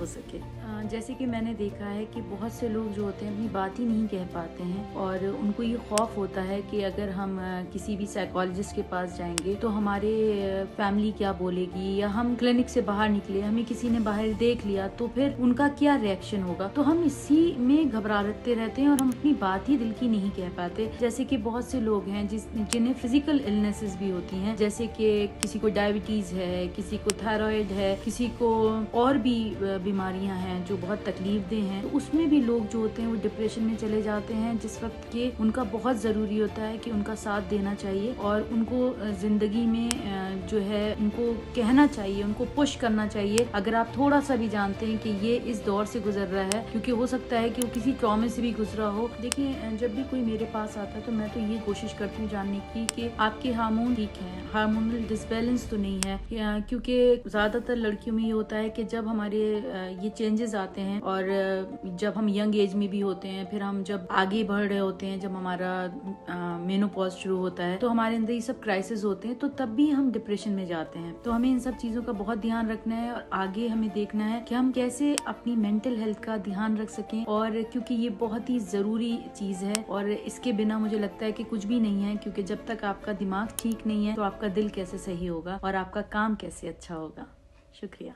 हो सके। जैसे कि मैंने देखा है कि बहुत से लोग जो होते हैं अपनी बात ही नहीं कह पाते हैं और उनको ये खौफ होता है कि अगर हम किसी भी साइकोलॉजिस्ट के पास जाएंगे तो हमारे फैमिली क्या बोलेगी, या हम क्लिनिक से बाहर निकले हमें किसी ने बाहर देख लिया तो फिर उनका क्या रिएक्शन होगा। तो हम इसी में घबराते रहते हैं और हम अपनी बात ही दिल की नहीं कह पाते। जैसे कि बहुत से लोग हैं जिन्हें फिजिकल इलनेसेस भी होती हैं, जैसे कि किसी को डायबिटीज है, किसी को थायराइड है, किसी को और भी बीमारियां हैं जो बहुत तकलीफदेह हैं। तो उसमें भी लोग जो होते हैं वो डिप्रेशन में चले जाते हैं, जिस वक्त के उनका बहुत ज़रूरी होता है कि उनका साथ देना चाहिए और उनको ज़िंदगी में जो है उनको कहना चाहिए, उनको पुश करना चाहिए। अगर आप थोड़ा सा भी जानते हैं कि ये इस दौर से गुजर रहा है, क्योंकि हो सकता है कि वो किसी ट्रॉमे से भी गुजरा हो। देखिए, जब भी कोई मेरे पास आता है तो मैं तो ये कोशिश करती हूँ जानने की कि आपके हार्मोन ठीक हैं, हार्मोनल डिसबैलेंस तो नहीं है, क्योंकि ज़्यादातर लड़कियों में ये होता है कि जब हमारे ये चेंजेस आते हैं और जब हम यंग एज में भी होते हैं, फिर हम जब आगे बढ़ रहे होते हैं, जब हमारा मेनोपॉज शुरू होता है तो हमारे अंदर ये सब क्राइसिस होते हैं, तो तब भी हम डिप्रेशन में जाते हैं। तो हमें इन सब चीज़ों का बहुत ध्यान रखना है और आगे हमें देखना है कि हम कैसे अपनी मेंटल हेल्थ का ध्यान रख सकें, और क्योंकि ये बहुत ही ज़रूरी चीज़ है और इसके बिना मुझे लगता है कि कुछ भी नहीं है, क्योंकि जब तक आपका दिमाग ठीक नहीं है तो आपका दिल कैसे सही होगा और आपका काम कैसे अच्छा होगा। शुक्रिया।